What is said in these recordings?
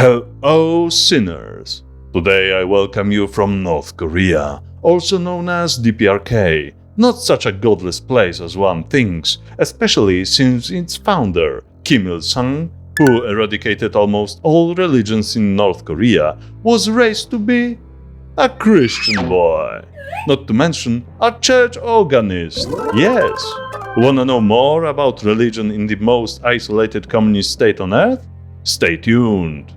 Hello, sinners! Today I welcome you from North Korea, also known as DPRK. Not such a godless place as one thinks, especially since its founder, Kim Il-sung, who eradicated almost all religions in North Korea, was raised to be a Christian boy. Not to mention a church organist. Yes! Wanna know more about religion in the most isolated communist state on earth? Stay tuned!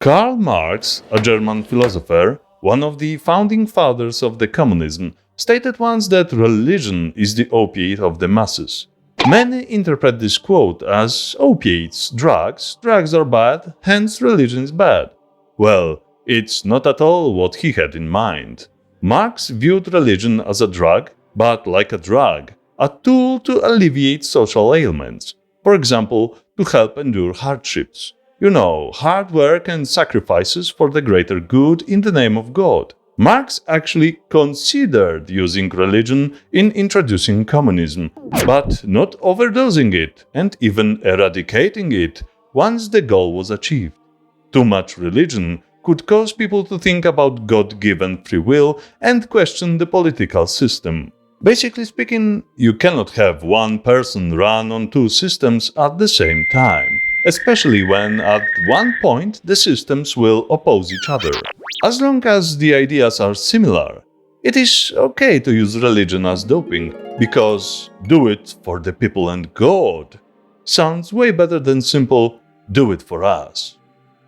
Karl Marx, a German philosopher, one of the founding fathers of the communism, stated once that religion is the opiate of the masses. Many interpret this quote as opiates, drugs are bad, hence religion is bad. Well, it's not at all what he had in mind. Marx viewed religion as a drug, but like a drug, a tool to alleviate social ailments, for example, to help endure hardships. You know, hard work and sacrifices for the greater good in the name of God. Marx actually considered using religion in introducing communism, but not overdosing it and even eradicating it once the goal was achieved. Too much religion could cause people to think about God-given free will and question the political system. Basically speaking, you cannot have one person run on two systems at the same time, especially when at one point the systems will oppose each other. As long as the ideas are similar, it is okay to use religion as doping, because do it for the people and God sounds way better than simple do it for us.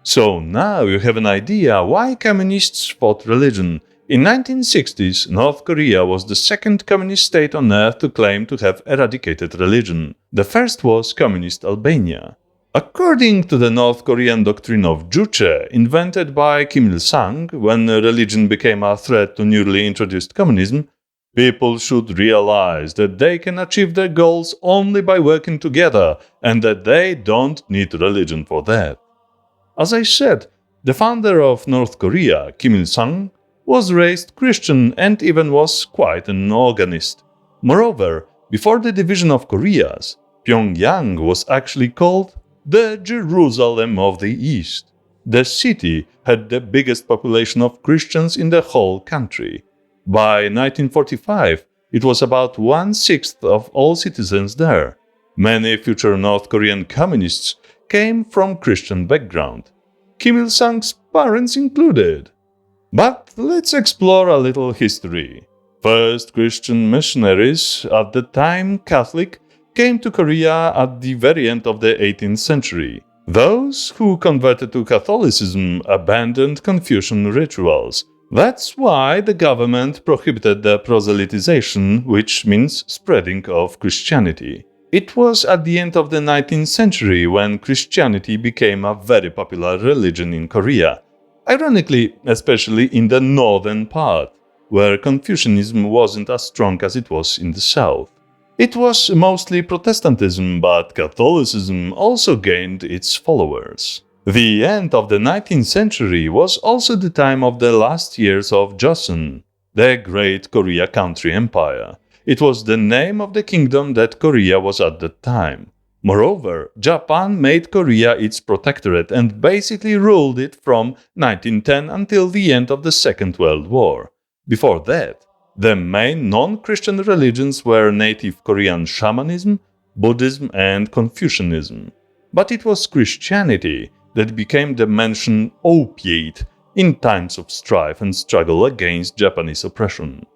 So now you have an idea why communists fought religion. In 1960s, North Korea was the second communist state on earth to claim to have eradicated religion. The first was communist Albania. According to the North Korean doctrine of Juche, invented by Kim Il-sung when religion became a threat to newly introduced communism, people should realize that they can achieve their goals only by working together and that they don't need religion for that. As I said, the founder of North Korea, Kim Il-sung, was raised Christian and even was quite an organist. Moreover, before the division of Koreas, Pyongyang was actually called the Jerusalem of the East. The city had the biggest population of Christians in the whole country. By 1945, it was about 1/6 of all citizens there. Many future North Korean communists came from Christian background, Kim Il-sung's parents included. But let's explore a little history. First Christian missionaries, at the time Catholic, came to Korea at the very end of the 18th century. Those who converted to Catholicism abandoned Confucian rituals. That's why the government prohibited the proselytization, which means spreading of Christianity. It was at the end of the 19th century when Christianity became a very popular religion in Korea. Ironically, especially in the northern part, where Confucianism wasn't as strong as it was in the south. It was mostly Protestantism, but Catholicism also gained its followers. The end of the 19th century was also the time of the last years of Joseon, the Great Korea Country Empire. It was the name of the kingdom that Korea was at that time. Moreover, Japan made Korea its protectorate and basically ruled it from 1910 until the end of the Second World War. Before that, the main non-Christian religions were native Korean shamanism, Buddhism and Confucianism. But it was Christianity that became the mentioned opiate in times of strife and struggle against Japanese oppression.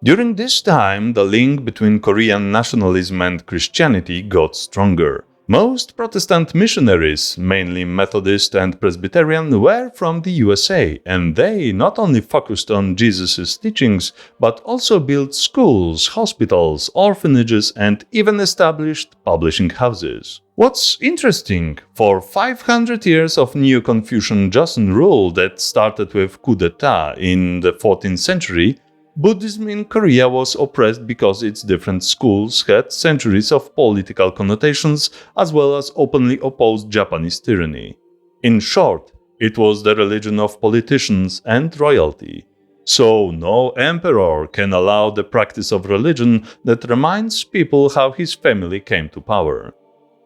During this time, the link between Korean nationalism and Christianity got stronger. Most Protestant missionaries, mainly Methodist and Presbyterian, were from the USA, and they not only focused on Jesus' teachings, but also built schools, hospitals, orphanages, and even established publishing houses. What's interesting, for 500 years of Neo-Confucian Joseon rule that started with coup d'etat in the 14th century, Buddhism in Korea was oppressed because its different schools had centuries of political connotations as well as openly opposed Japanese tyranny. In short, it was the religion of politicians and royalty. So no emperor can allow the practice of religion that reminds people how his family came to power.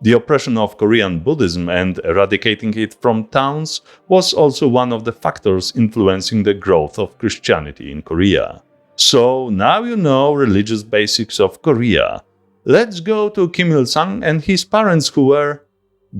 The oppression of Korean Buddhism and eradicating it from towns was also one of the factors influencing the growth of Christianity in Korea. So now you know religious basics of Korea. Let's go to Kim Il-sung and his parents who were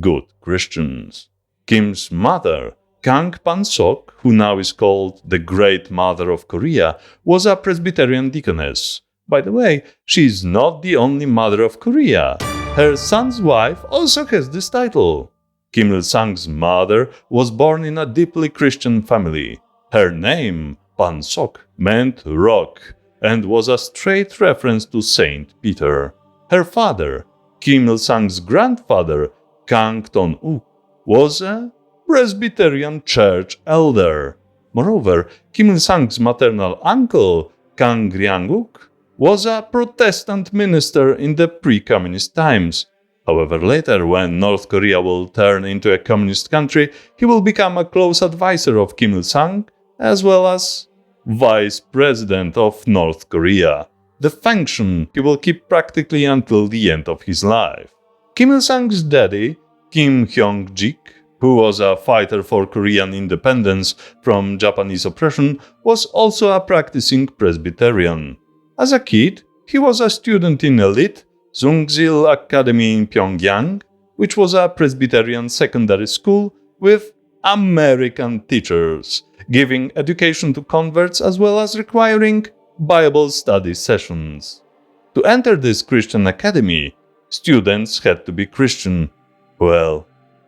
good Christians. Kim's mother, Kang Pan-sok, who now is called the Great Mother of Korea, was a Presbyterian deaconess. By the way, she is not the only mother of Korea. Her son's wife also has this title. Kim Il-sung's mother was born in a deeply Christian family. Her name, Pan-sok, meant rock and was a straight reference to Saint Peter. Her father, Kim Il-sung's grandfather, Kang Ton-uk, was a Presbyterian church elder. Moreover, Kim Il-sung's maternal uncle, Kang Ryang-uk, was a Protestant minister in the pre-communist times. However, later, when North Korea will turn into a communist country, he will become a close advisor of Kim Il-sung, as well as vice president of North Korea. The function he will keep practically until the end of his life. Kim Il-sung's daddy, Kim Hyong-jik, who was a fighter for Korean independence from Japanese oppression, was also a practicing Presbyterian. As a kid, he was a student in elite Sungsil Academy in Pyongyang, which was a Presbyterian secondary school with American teachers, giving education to converts as well as requiring Bible study sessions. To enter this Christian academy, students had to be Christian. Well,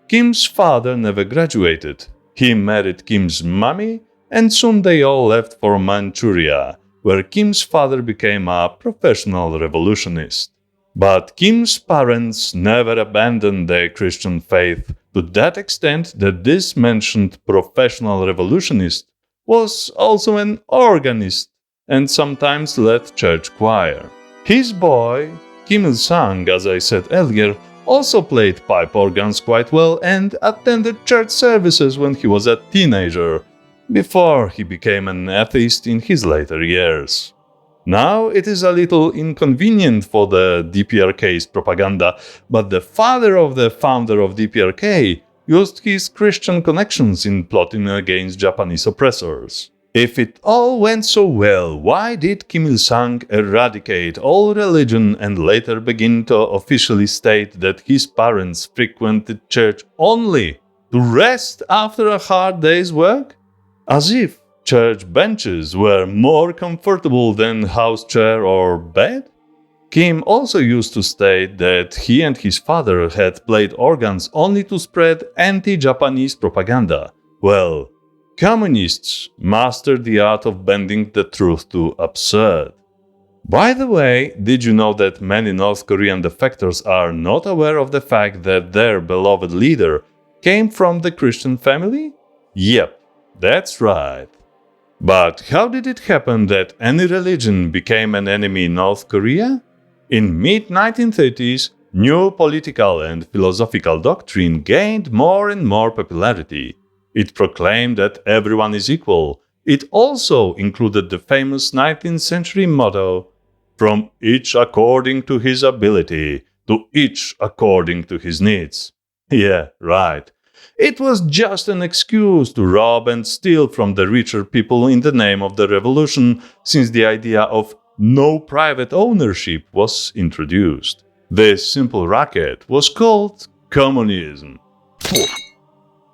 Kim's father never graduated. He married Kim's mommy, and soon they all left for Manchuria, where Kim's father became a professional revolutionist. But Kim's parents never abandoned their Christian faith to that extent that this mentioned professional revolutionist was also an organist and sometimes led church choir. His boy, Kim Il-sung, as I said earlier, also played pipe organs quite well and attended church services when he was a teenager, before he became an atheist in his later years. Now it is a little inconvenient for the DPRK's propaganda, but the father of the founder of DPRK used his Christian connections in plotting against Japanese oppressors. If it all went so well, why did Kim Il-sung eradicate all religion and later begin to officially state that his parents frequented church only to rest after a hard day's work? As if church benches were more comfortable than house chair or bed? Kim also used to state that he and his father had played organs only to spread anti-Japanese propaganda. Well, communists mastered the art of bending the truth to absurd. By the way, did you know that many North Korean defectors are not aware of the fact that their beloved leader came from the Christian family? Yep, that's right. But how did it happen that any religion became an enemy in North Korea? In mid-1930s, new political and philosophical doctrine gained more and more popularity. It proclaimed that everyone is equal. It also included the famous 19th century motto, "From each according to his ability, to each according to his needs." Yeah, right. It was just an excuse to rob and steal from the richer people in the name of the revolution, since the idea of no private ownership was introduced. This simple racket was called communism.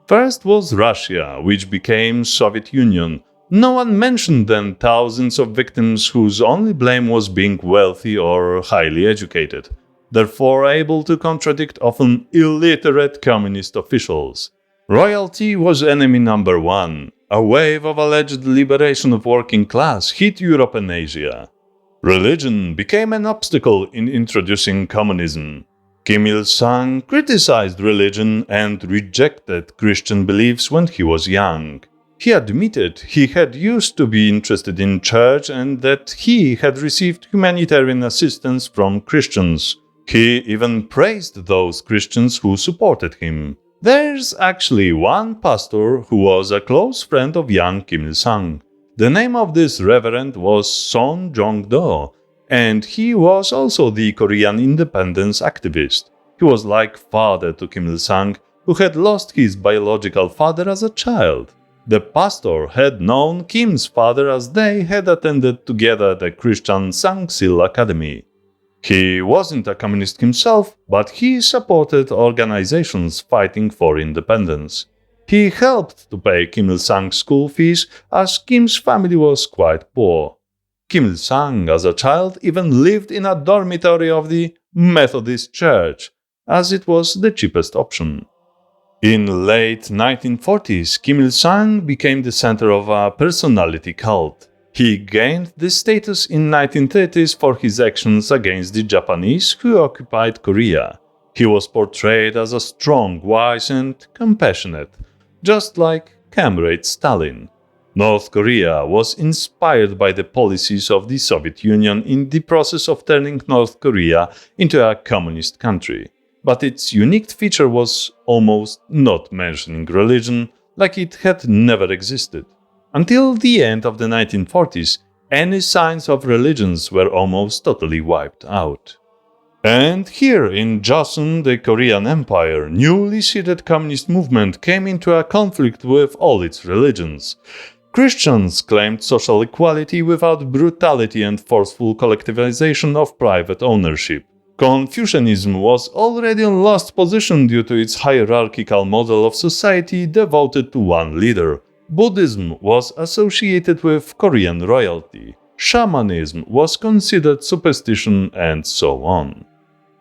First was Russia, which became Soviet Union. No one mentioned then thousands of victims whose only blame was being wealthy or highly educated, therefore able to contradict often illiterate communist officials. Royalty was enemy number one. A wave of alleged liberation of working class hit Europe and Asia. Religion became an obstacle in introducing communism. Kim Il-sung criticized religion and rejected Christian beliefs when he was young. He admitted he had used to be interested in church and that he had received humanitarian assistance from Christians. He even praised those Christians who supported him. There's actually one pastor who was a close friend of young Kim Il-sung. The name of this reverend was Son Jong-do, and he was also the Korean independence activist. He was like father to Kim Il-sung, who had lost his biological father as a child. The pastor had known Kim's father as they had attended together the Christian Sangsil Academy. He wasn't a communist himself, but he supported organizations fighting for independence. He helped to pay Kim Il-sung's school fees as Kim's family was quite poor. Kim Il-sung as a child even lived in a dormitory of the Methodist Church, as it was the cheapest option. In late 1940s, Kim Il-sung became the center of a personality cult. He gained this status in 1930s for his actions against the Japanese who occupied Korea. He was portrayed as a strong, wise and compassionate, just like Comrade Stalin. North Korea was inspired by the policies of the Soviet Union in the process of turning North Korea into a communist country. But its unique feature was almost not mentioning religion, like it had never existed. Until the end of the 1940s, any signs of religions were almost totally wiped out. And here in Joseon, the Korean Empire, newly seeded communist movement came into a conflict with all its religions. Christians claimed social equality without brutality and forceful collectivization of private ownership. Confucianism was already in lost position due to its hierarchical model of society devoted to one leader. Buddhism was associated with Korean royalty. Shamanism was considered superstition, and so on.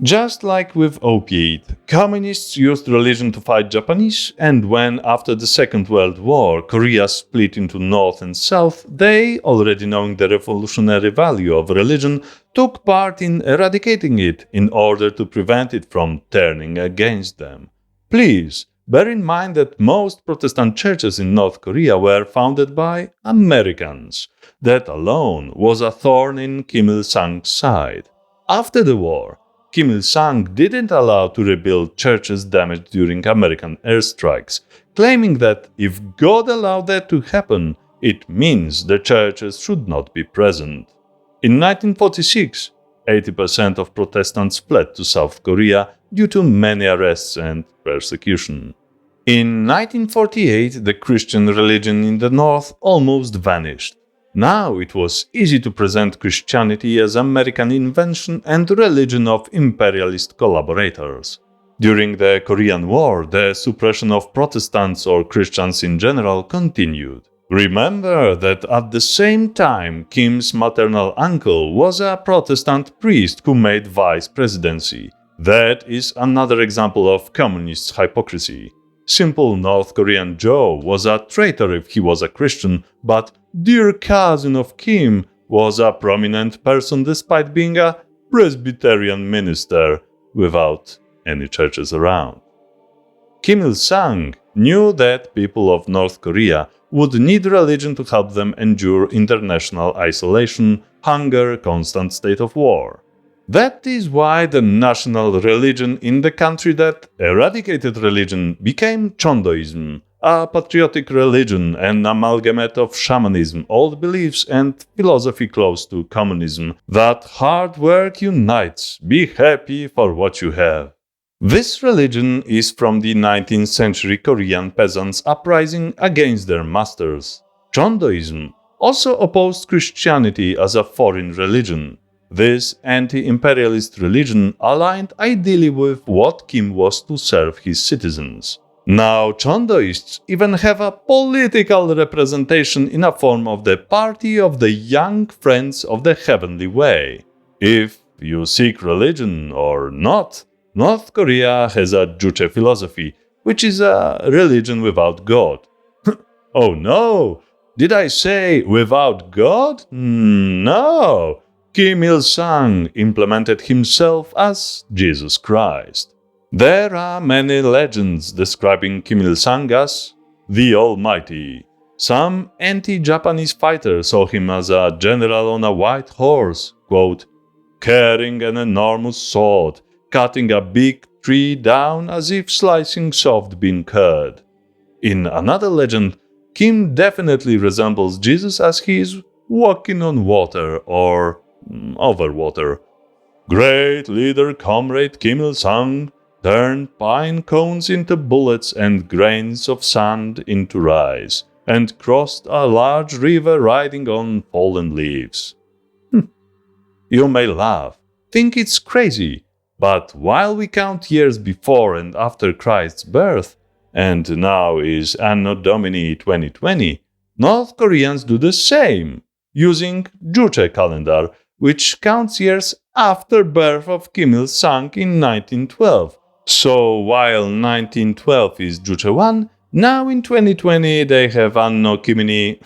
Just like with opiate, communists used religion to fight Japanese, and when, after the Second World War, Korea split into North and South, they, already knowing the revolutionary value of religion, took part in eradicating it in order to prevent it from turning against them. Please bear in mind that most Protestant churches in North Korea were founded by Americans. That alone was a thorn in Kim Il-sung's side. After the war, Kim Il-sung didn't allow to rebuild churches damaged during American airstrikes, claiming that if God allowed that to happen, it means the churches should not be present. In 1946, 80% of Protestants fled to South Korea due to many arrests and persecution. In 1948, the Christian religion in the North almost vanished. Now it was easy to present Christianity as American invention and religion of imperialist collaborators. During the Korean War, the suppression of Protestants or Christians in general continued. Remember that at the same time, Kim's maternal uncle was a Protestant priest who made vice presidency. That is another example of communist hypocrisy. Simple North Korean Joe was a traitor if he was a Christian, but dear cousin of Kim was a prominent person despite being a Presbyterian minister without any churches around. Kim Il-sung knew that people of North Korea would need religion to help them endure international isolation, hunger, constant state of war. That is why the national religion in the country that eradicated religion became Chondoism, a patriotic religion, an amalgamate of shamanism, old beliefs, and philosophy close to communism, that hard work unites, be happy for what you have. This religion is from the 19th century Korean peasants' uprising against their masters. Chondoism also opposed Christianity as a foreign religion. This anti-imperialist religion aligned ideally with what Kim was to serve his citizens. Now Chondoists even have a political representation in a form of the Party of the Young Friends of the Heavenly Way. If you seek religion or not, North Korea has a Juche philosophy, which is a religion without God. Oh no! Did I say without God? No! Kim Il-sung implemented himself as Jesus Christ. There are many legends describing Kim Il-sung as the Almighty. Some anti-Japanese fighters saw him as a general on a white horse, quote, carrying an enormous sword, cutting a big tree down as if slicing soft bean curd. In another legend, Kim definitely resembles Jesus as he is walking on water or over water. Great leader comrade Kim Il-sung turned pine cones into bullets and grains of sand into rice, and crossed a large river riding on fallen leaves. You may laugh, think it's crazy, but while we count years before and after Christ's birth, and now is Anno Domini 2020, North Koreans do the same, using Juche calendar, which counts years after birth of Kim Il-sung in 1912. So while 1912 is Juche 1, now in 2020 they have Anno Domini,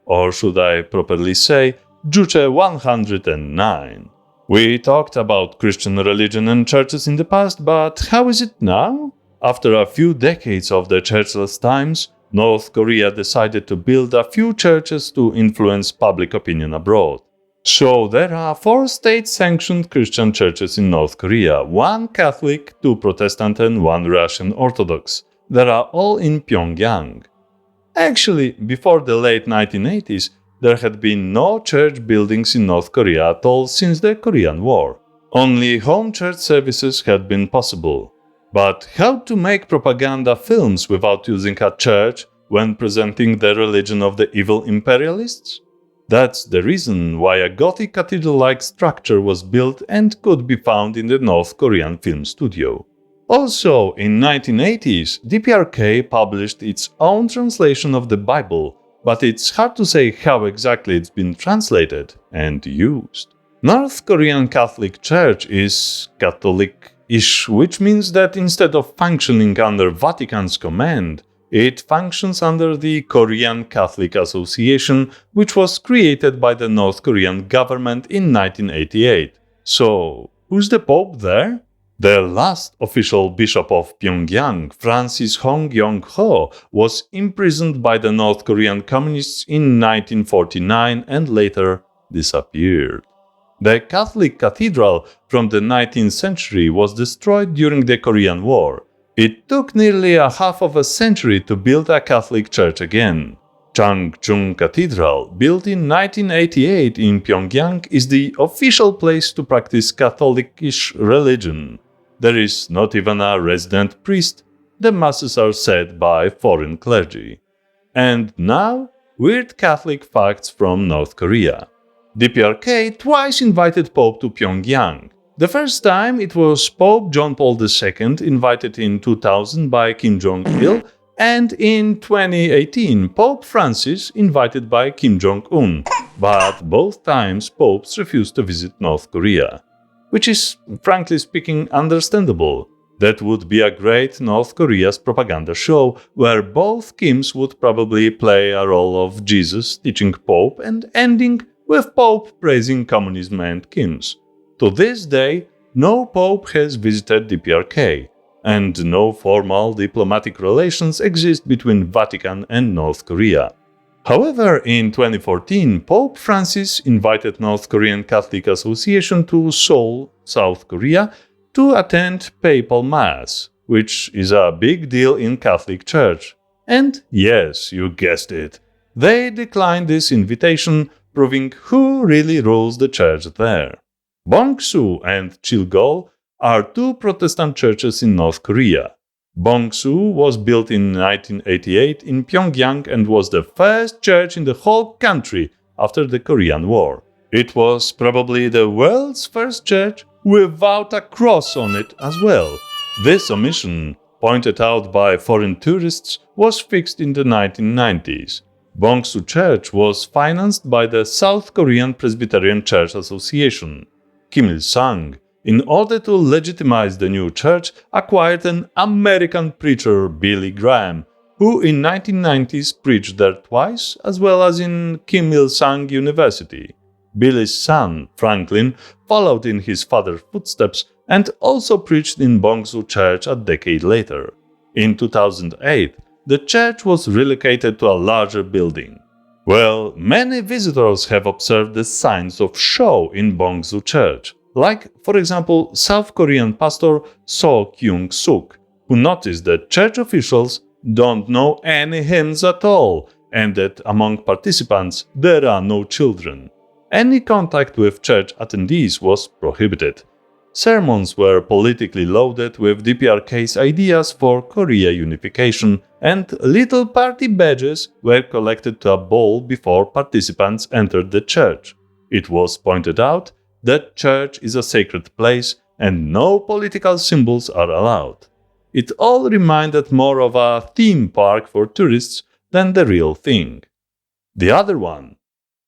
or should I properly say, Juche 109. We talked about Christian religion and churches in the past, but how is it now? After a few decades of the churchless times, North Korea decided to build a few churches to influence public opinion abroad. So there are 4 state-sanctioned Christian churches in North Korea, 1 Catholic, 2 Protestant and 1 Russian Orthodox. They are all in Pyongyang. Actually, before the late 1980s, there had been no church buildings in North Korea at all since the Korean War. Only home church services had been possible. But how to make propaganda films without using a church when presenting the religion of the evil imperialists? That's the reason why a Gothic cathedral-like structure was built and could be found in the North Korean film studio. Also, in 1980s, DPRK published its own translation of the Bible, but it's hard to say how exactly it's been translated and used. North Korean Catholic Church is Catholic-ish, which means that instead of functioning under Vatican's command, it functions under the Korean Catholic Association, which was created by the North Korean government in 1988. So, who's the Pope there? The last official bishop of Pyongyang, Francis Hongyong-ho, was imprisoned by the North Korean communists in 1949 and later disappeared. The Catholic cathedral from the 19th century was destroyed during the Korean War. It took nearly a half of a century to build a Catholic church again. Changchung Cathedral, built in 1988 in Pyongyang, is the official place to practice Catholic-ish religion. There is not even a resident priest. The masses are said by foreign clergy. And now, weird Catholic facts from North Korea. DPRK twice invited Pope to Pyongyang. The first time it was Pope John Paul II, invited in 2000 by Kim Jong-il, and in 2018 Pope Francis, invited by Kim Jong-un. But both times popes refused to visit North Korea. Which is, frankly speaking, understandable. That would be a great North Korea's propaganda show, where both Kims would probably play a role of Jesus teaching Pope and ending with Pope praising communism and Kims. To this day, no Pope has visited DPRK, and no formal diplomatic relations exist between Vatican and North Korea. However, in 2014, Pope Francis invited North Korean Catholic Association to Seoul, South Korea, to attend Papal Mass, which is a big deal in Catholic Church. And yes, you guessed it, they declined this invitation, proving who really rules the church there. Bongsu and Chilgol are 2 Protestant churches in North Korea. Bongsu was built in 1988 in Pyongyang and was the first church in the whole country after the Korean War. It was probably the world's first church without a cross on it as well. This omission, pointed out by foreign tourists, was fixed in the 1990s. Bongsu Church was financed by the South Korean Presbyterian Church Association. Kim Il-sung, in order to legitimize the new church, acquired an American preacher, Billy Graham, who in 1990s preached there twice, as well as in Kim Il-sung University. Billy's son, Franklin, followed in his father's footsteps and also preached in Bongsu Church a decade later. In 2008, the church was relocated to a larger building. Well, many visitors have observed the signs of show in Bongsu Church, like, for example, South Korean pastor So Kyung-suk, who noticed that church officials don't know any hymns at all and that among participants there are no children. Any contact with church attendees was prohibited. Sermons were politically loaded with DPRK's ideas for Korea unification, and little party badges were collected to a ball before participants entered the church. It was pointed out that church is a sacred place and no political symbols are allowed. It all reminded more of a theme park for tourists than the real thing. The other one,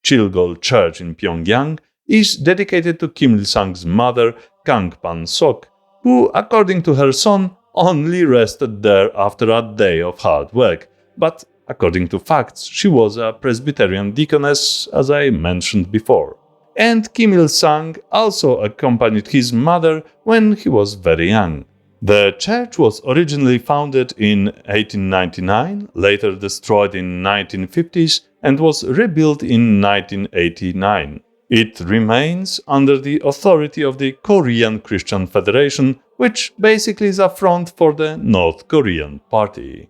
Chilgol Church in Pyongyang, is dedicated to Kim Il-sung's mother, Kang Pan-sok, who, according to her son, only rested there after a day of hard work. But according to facts, she was a Presbyterian deaconess, as I mentioned before. And Kim Il-sung also accompanied his mother when he was very young. The church was originally founded in 1899, later destroyed in 1950s, and was rebuilt in 1989. It remains under the authority of the Korean Christian Federation, which basically is a front for the North Korean party.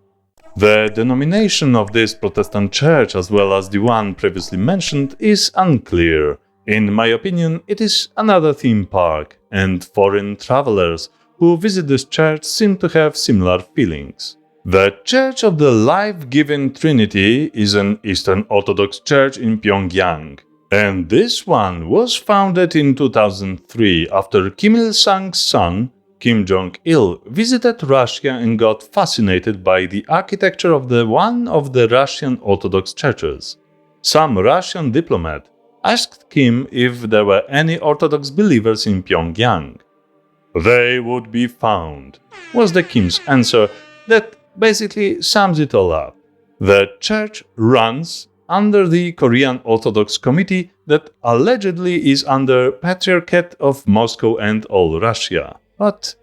The denomination of this Protestant church, as well as the one previously mentioned, is unclear. In my opinion, it is another theme park, and foreign travelers who visit this church seem to have similar feelings. The Church of the Life-Giving Trinity is an Eastern Orthodox church in Pyongyang. And this one was founded in 2003 after Kim Il-sung's son, Kim Jong-il, visited Russia and got fascinated by the architecture of one of the Russian Orthodox churches. Some Russian diplomat asked Kim if there were any Orthodox believers in Pyongyang. "They would be found," was the Kim's answer that basically sums it all up. The church runs under the Korean Orthodox Committee that allegedly is under Patriarchate of Moscow and all Russia. But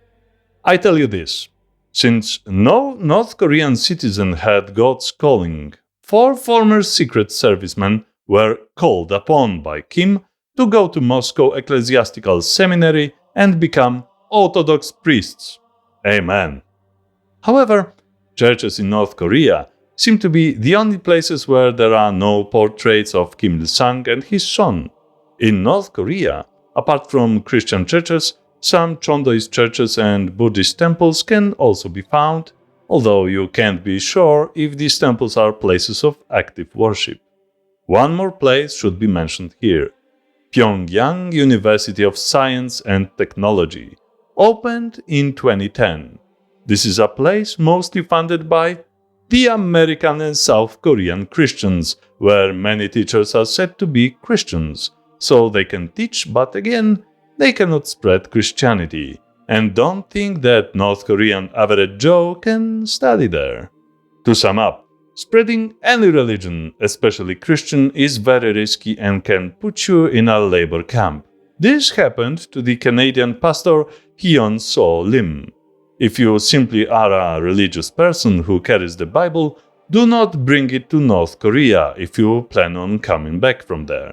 I tell you this, since no North Korean citizen had God's calling, 4 former secret servicemen were called upon by Kim to go to Moscow Ecclesiastical Seminary and become Orthodox priests. Amen. However, churches in North Korea seem to be the only places where there are no portraits of Kim Il-sung and his son. In North Korea, apart from Christian churches, some Chondoist churches and Buddhist temples can also be found, although you can't be sure if these temples are places of active worship. One more place should be mentioned here: Pyongyang University of Science and Technology, opened in 2010. This is a place mostly funded by the American and South Korean Christians, where many teachers are said to be Christians, so they can teach, but again, they cannot spread Christianity, and don't think that North Korean average Joe can study there. To sum up, spreading any religion, especially Christian, is very risky and can put you in a labor camp. This happened to the Canadian pastor Hyun So Lim. If you simply are a religious person who carries the Bible, do not bring it to North Korea if you plan on coming back from there.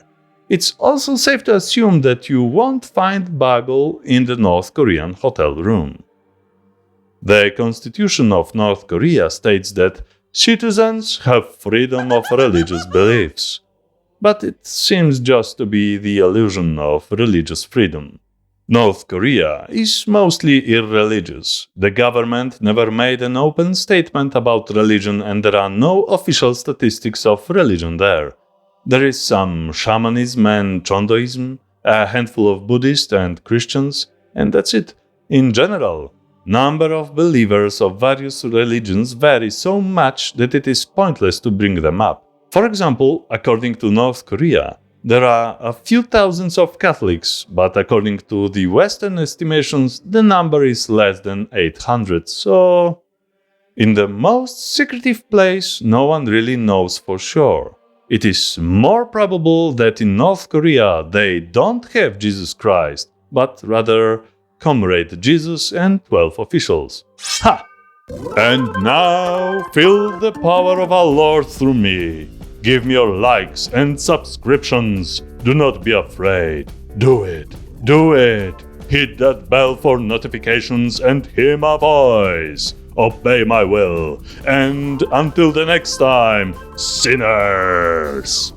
It's also safe to assume that you won't find Bible in the North Korean hotel room. The Constitution of North Korea states that citizens have freedom of religious beliefs. But it seems just to be the illusion of religious freedom. North Korea is mostly irreligious. The government never made an open statement about religion, and there are no official statistics of religion there. There is some shamanism and Chondoism, a handful of Buddhists and Christians, and that's it. In general, number of believers of various religions vary so much that it is pointless to bring them up. For example, according to North Korea, there are a few thousands of Catholics, but according to the Western estimations, the number is less than 800, so in the most secretive place, no one really knows for sure. It is more probable that in North Korea they don't have Jesus Christ, but rather Comrade Jesus and 12 officials. Ha! And now feel the power of our Lord through me. Give me your likes and subscriptions. Do not be afraid. Do it. Do it. Hit that bell for notifications and hear my voice. obey my will. And until the next time, sinners!